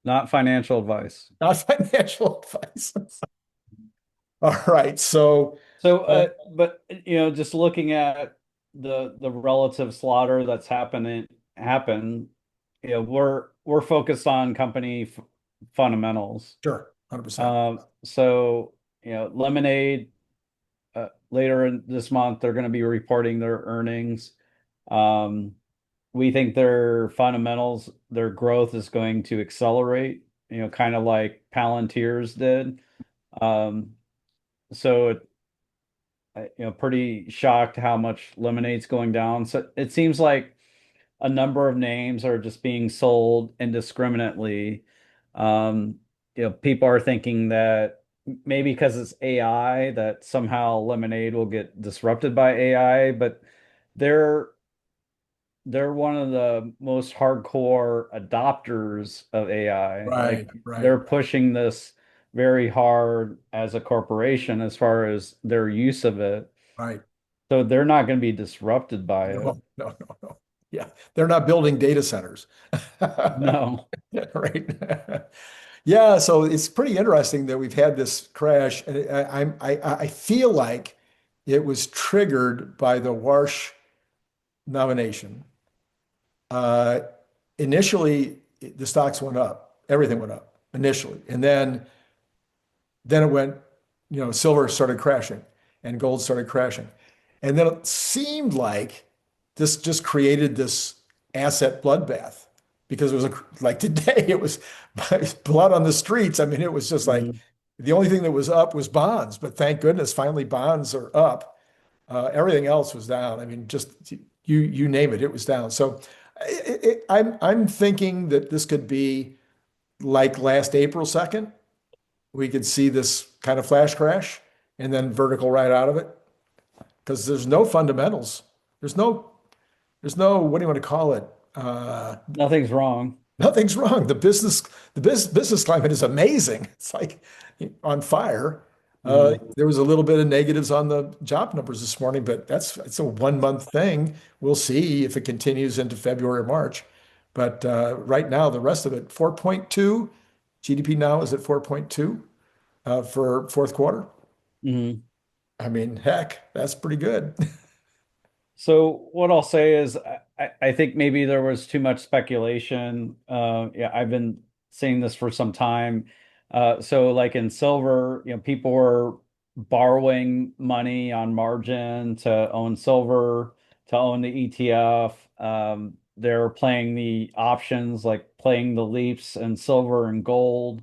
Not financial advice. Not financial advice. All right. So So, uh, but just looking at the relative slaughter that's happened, we're focused on company f fundamentals. sure, 100%. So Lemonade later in this month they're going to be reporting their earnings. Um, we think their fundamentals, their growth is going to accelerate. Kind of like Palantir's did. Um, so pretty shocked how much Lemonade's going down. So it seems like a number of names are just being sold indiscriminately. Um, people are thinking that maybe because it's AI that somehow Lemonade will get disrupted by AI, but they're they're one of the most hardcore adopters of AI. Right, Like right, they're pushing this very hard as a corporation as far as their use of it. right. So they're not going to be disrupted by it. No, no, no, no. Yeah, they're not building data centers. No. Right. Yeah, so it's pretty interesting that we've had this crash, and I feel like it was triggered by the Warsh nomination. Uh, Initially, the stocks went up, everything went up initially, and then it went, silver started crashing and gold started crashing. And then it seemed like this just created this asset bloodbath because it was like today, it was blood on the streets. I mean, it was just like Mhm. the only thing that was up was bonds, but thank goodness, finally bonds are up. Everything else was down. I mean, just you name it, it was down. So I'm thinking that this could be like last April 2nd, we could see this kind of flash crash and then vertical right out of it because there's no fundamentals. There's no, what do you want to call it? Nothing's wrong. Nothing's wrong. The business climate is amazing. It's like on fire. Mhm. There was a little bit of negatives on the job numbers this morning, but it's a 1 month thing. We'll see if it continues into February or March. But right now, the rest of it, 4.2 GDP now is at 4.2 for fourth quarter. Mhm. I mean, heck, that's pretty good. So what I'll say is I think maybe there was too much speculation. Yeah, I've been seeing this for some time. So like in silver, people were borrowing money on margin to own silver, to own the ETF. They're playing the options, like playing the leaps in silver and gold,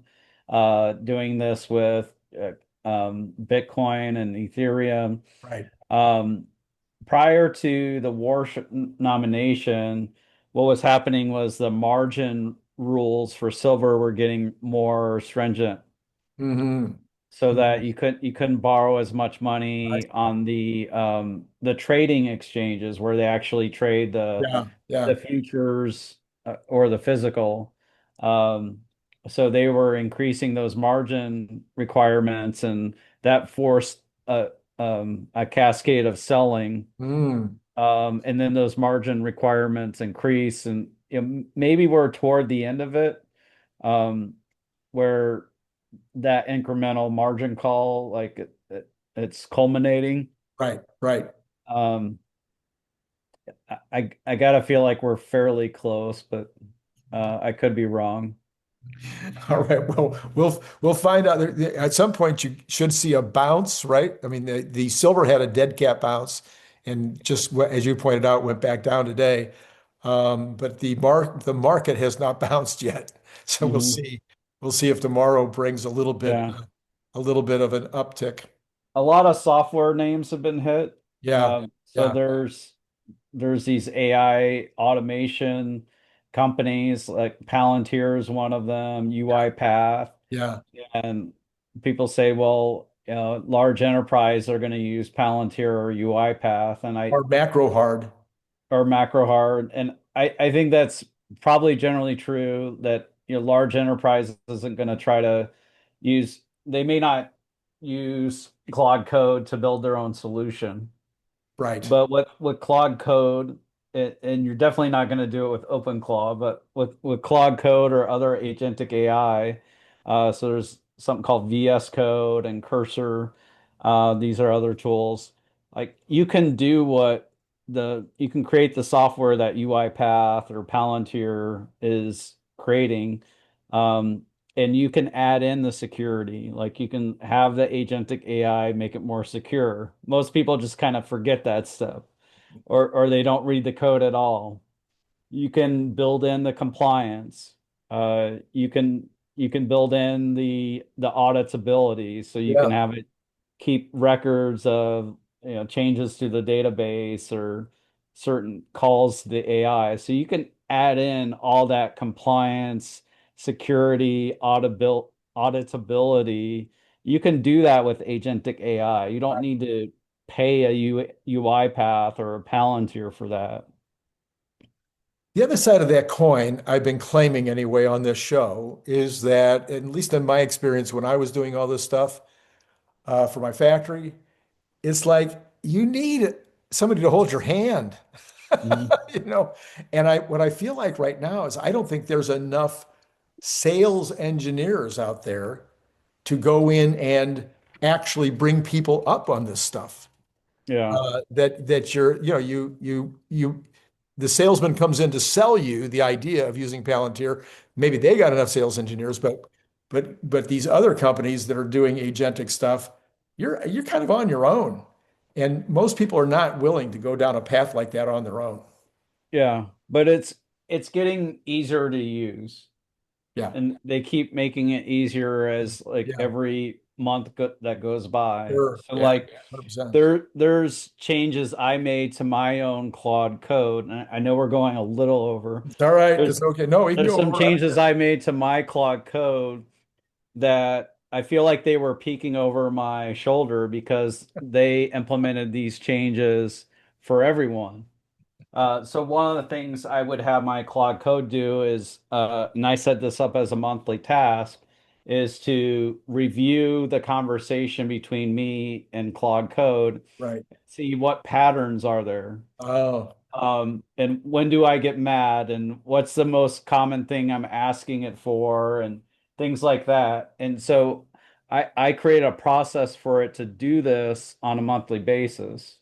doing this with Bitcoin and Ethereum. Right. Um, Prior to the nomination, what was happening was the margin rules for silver were getting more stringent, Hmm. so that you couldn't borrow as much Right. money on the trading exchanges where they actually trade Yeah. the Yeah. futures or the physical. Um, so they were increasing those margin requirements, and that forced a cascade of selling. Mm. And then those margin requirements increase, and maybe we're toward the end of it, um, where that incremental margin call, like it's culminating. Right. Right. Um, I gotta feel like we're fairly close, but I could be wrong. All right. Well, we'll find out. At some point, you should see a bounce, right? I mean, the silver had a dead cat bounce, and just as you pointed out, went back down today. But the market has not bounced yet. So we'll Hmm. see. We'll see if tomorrow brings Yeah. a little bit of an uptick. A lot of software names have been hit. Yeah. So Yeah. there's these AI automation companies like Palantir is one of them, UiPath, Yeah. and people say, well, large enterprise are going to use Palantir or UiPath, Or macro hard. or MacroHard, and I think that's probably generally true that large enterprise isn't going to try to use they may not use Claude Code to build their own solution. Right. But with Claude Code, and you're definitely not going to do it with OpenClaw, but with Claude Code or other agentic AI, so there's something called VS Code and Cursor. These are other tools. Like you can do what you can create the software that UiPath or Palantir is creating, um, and you can add in the security. Like you can have the agentic AI make it more secure. Most people just kind of forget that stuff, or they don't read the code at all. You can build in the compliance. You can build in the auditability, so you Yeah. can have it keep records of changes to the database or certain calls to the AI. So you can add in all that compliance, security, auditability. You can do that with agentic AI. You don't need to pay a UiPath or a Palantir for that. The other side of that coin, I've been claiming anyway on this show, is that, at least in my experience when I was doing all this stuff for my factory, it's like you need somebody to hold your hand, Mhm. you know? And what I feel like right now is I don't think there's enough sales engineers out there to go in and actually bring people up on this stuff. Yeah. That you're, the salesman comes in to sell you the idea of using Palantir. Maybe they got enough sales engineers, but these other companies that are doing agentic stuff, you're kind of on your own. And most people are not willing to go down a path like that on their own. Yeah. But it's getting easier to use. Yeah. And they keep making it easier as like Yeah. every month that goes by. Sure. So Yeah. like 100%. there's changes I made to my own Claude code. And I know we're going a little over. It's all right. There's It's okay. No, we can there's go some over. I don't changes care. I made to my Claude code that I feel like they were peeking over my shoulder because they implemented these changes for everyone. So one of the things I would have my Claude Code do is, and I set this up as a monthly task, is to review the conversation between me and Claude Code, Right. see what patterns are there. Oh, And when do I get mad? And what's the most common thing I'm asking it for? And things like that. And so I create a process for it to do this on a monthly basis.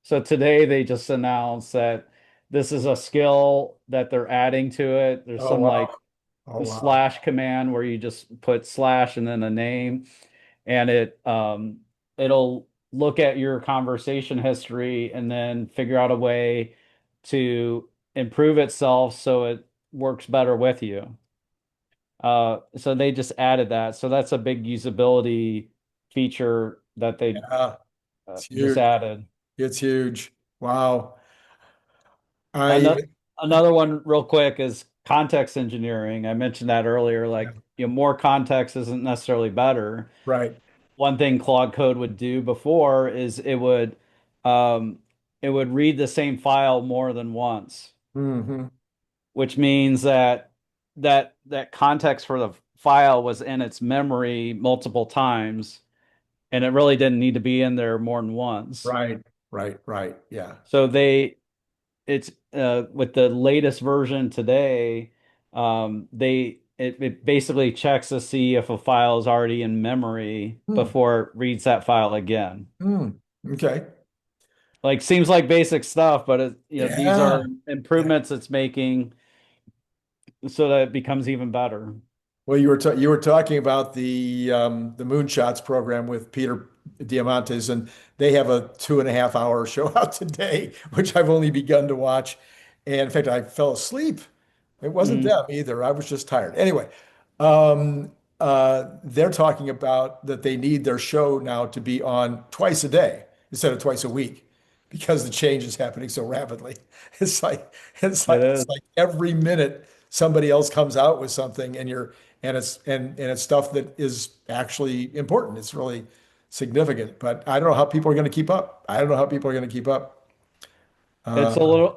So today they just announced that this is a skill that they're adding to it. There's oh, some wow. like Oh, the wow. slash command where you just put slash and then a name, and it'll look at your conversation history and then figure out a way to improve itself so it works better with you. So they just added that. So that's a big usability feature that they Yeah. It's just huge. added. It's huge. Wow. I, Another another one real quick is context engineering. I mentioned that earlier. yeah, Like, more context isn't necessarily better. right. One thing Claude Code would do before is um, it would read the same file more than once, Hmm. which means that context for the file was in its memory multiple times, and it really didn't need to be in there more than once. Right. Right. Right. Yeah. So it's with the latest version today, it basically checks to see if a file is already in memory Hmm. before it reads that file again. Hmm. Okay. Like seems like basic stuff, but these Yeah. are Yeah. improvements it's making so that it becomes even better. Well, you were talking about the Moonshots program with Peter Diamandis, and they have a 2.5 hour show out today, which I've only begun to watch. And in fact, I fell asleep. It wasn't Mm, them either. I was just tired. Anyway, they're talking about that they need their show now to be on twice a day instead of twice a week because the change is happening so rapidly. It's like it is. it's like every minute somebody else comes out with something and it's stuff that is actually important. It's really significant, but I don't know how people are going to keep up. I don't know how people are going to keep up. Uh,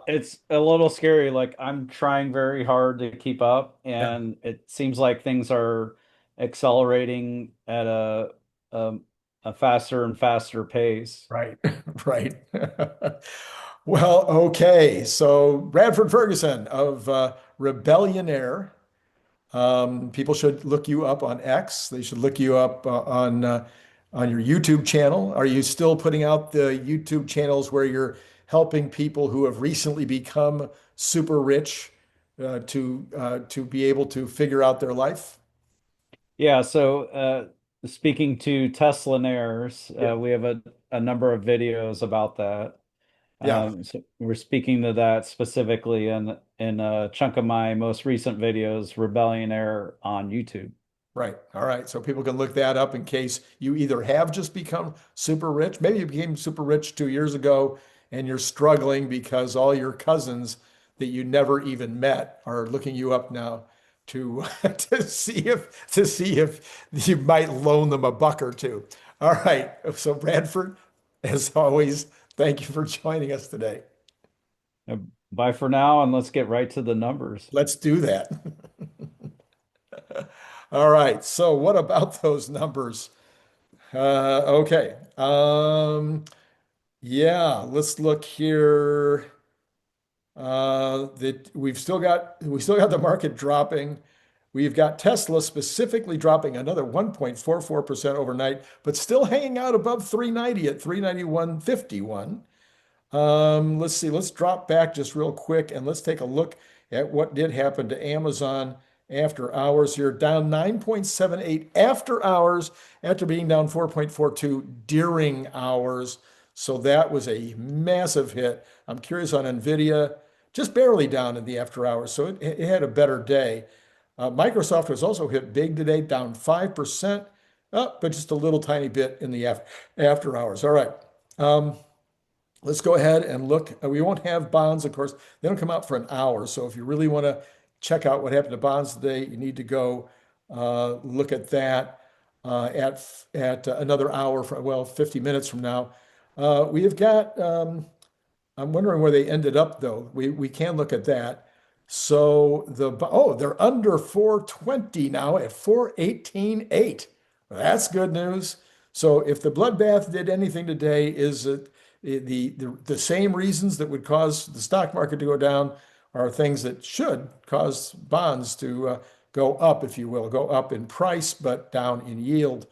It's a little scary. Like I'm trying very hard to keep up, yeah. and it seems like things are accelerating at a, a faster and faster pace. Right, right. Well, okay. So Bradford Ferguson of Rebellionaire. People should look you up on X. They should look you up on your YouTube channel. Are you still putting out the YouTube channels where you're helping people who have recently become super rich to be able to figure out their life? Yeah, so speaking to Teslainaires, Yeah. we have a number of videos about that. Yeah. So we're speaking to that specifically in a chunk of my most recent videos, Rebellionaire on YouTube. Right. All right. So people can look that up in case you either have just become super rich. Maybe you became super rich 2 years ago and you're struggling because all your cousins that you never even met are looking you up now to to see if you might loan them a buck or two. All right. So Bradford, as always, thank you for joining us today. Uh, Bye for now, and let's get right to the numbers. Let's do that. All right. So what about those numbers? Okay. Yeah, let's look here. That we still got the market dropping. We've got Tesla specifically dropping another 1.44% overnight, but still hanging out above 390 at 391.51. Let's see. Let's drop back just real quick and let's take a look at what did happen to Amazon after hours here. Down 9.78 after hours after being down 4.42 during hours. So that was a massive hit. I'm curious on Nvidia, just barely down in the after hours. So it had a better day. Microsoft was also hit big today, down 5%, but just a little tiny bit in the after hours. All right. Um, Let's go ahead and look. We won't have bonds, of course. They don't come out for an hour. So if you really want to check out what happened to bonds today, you need to go look at that at another hour from, well, 50 minutes from now. We have got, I'm wondering where they ended up though. We can look at that. So they're under 420 now at 418.8. That's good news. So if the bloodbath did anything today, is it the same reasons that would cause the stock market to go down are things that should cause bonds to go up, if you will, go up in price, but down in yield.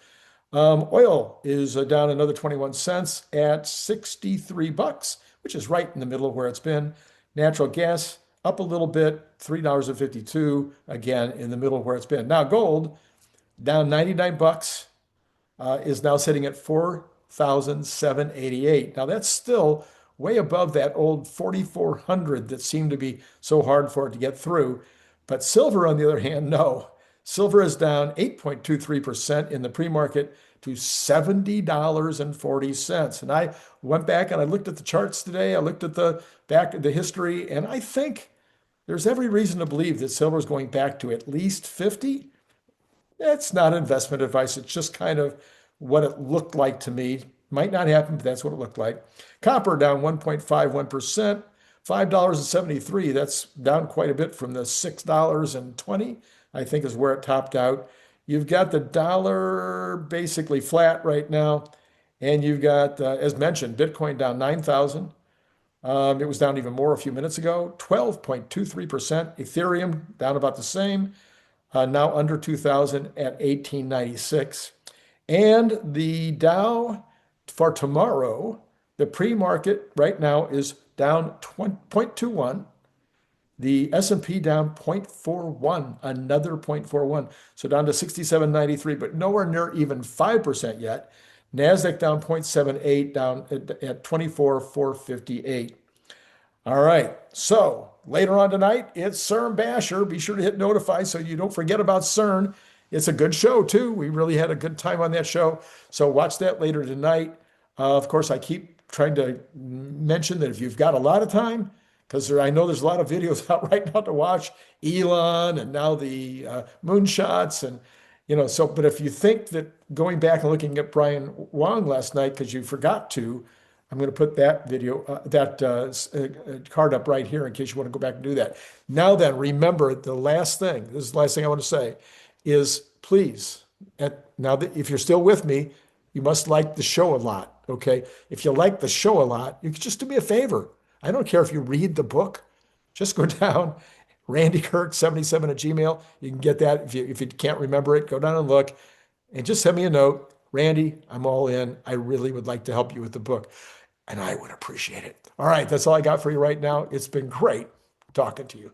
Oil is down another 21 cents at 63 bucks, which is right in the middle of where it's been. Natural gas up a little bit, $3.52, again in the middle of where it's been. Now gold down 99 bucks, is now sitting at 4,788. Now that's still way above that old 4,400 that seemed to be so hard for it to get through. But silver, on the other hand, no. Silver is down 8.23% in the pre-market to $70.40. And I went back and I looked at the charts today. I looked at the history, and I think there's every reason to believe that silver is going back to at least 50. It's not investment advice. It's just kind of what it looked like to me. Might not happen, but that's what it looked like. Copper down 1.51%, $5.73. That's down quite a bit from the $6.20, I think is where it topped out. You've got the dollar basically flat right now. And you've got, as mentioned, Bitcoin down 9,000. It was down even more a few minutes ago, 12.23%. Ethereum down about the same, now under 2,000 at 1896. And the Dow for tomorrow, the pre-market right now is down 0.21. The S&P down 0.41, another 0.41. So down to 67.93, but nowhere near even 5% yet. NASDAQ down 0.78, down at 24,458. All right. So later on tonight, it's CERN Basher. Be sure to hit notify so you don't forget about CERN. It's a good show too. We really had a good time on that show. So watch that later tonight. Of course, I keep trying to mention that if you've got a lot of time, because I know there's a lot of videos out right now to watch, Elon and now the moonshots and so. But if you think that going back and looking at Brian Wang last night because you forgot to, I'm going to put that video, card up right here in case you want to go back and do that. Now then, remember the last thing. This is the last thing I want to say is please, now that if you're still with me, you must like the show a lot. Okay. If you like the show a lot, you could just do me a favor. I don't care if you read the book. Just go down, Randy Kirk 77 at Gmail. You can get that. If you can't remember it, go down and look and just send me a note. Randy, I'm all in. I really would like to help you with the book, and I would appreciate it. All right. That's all I got for you right now. It's been great talking to you.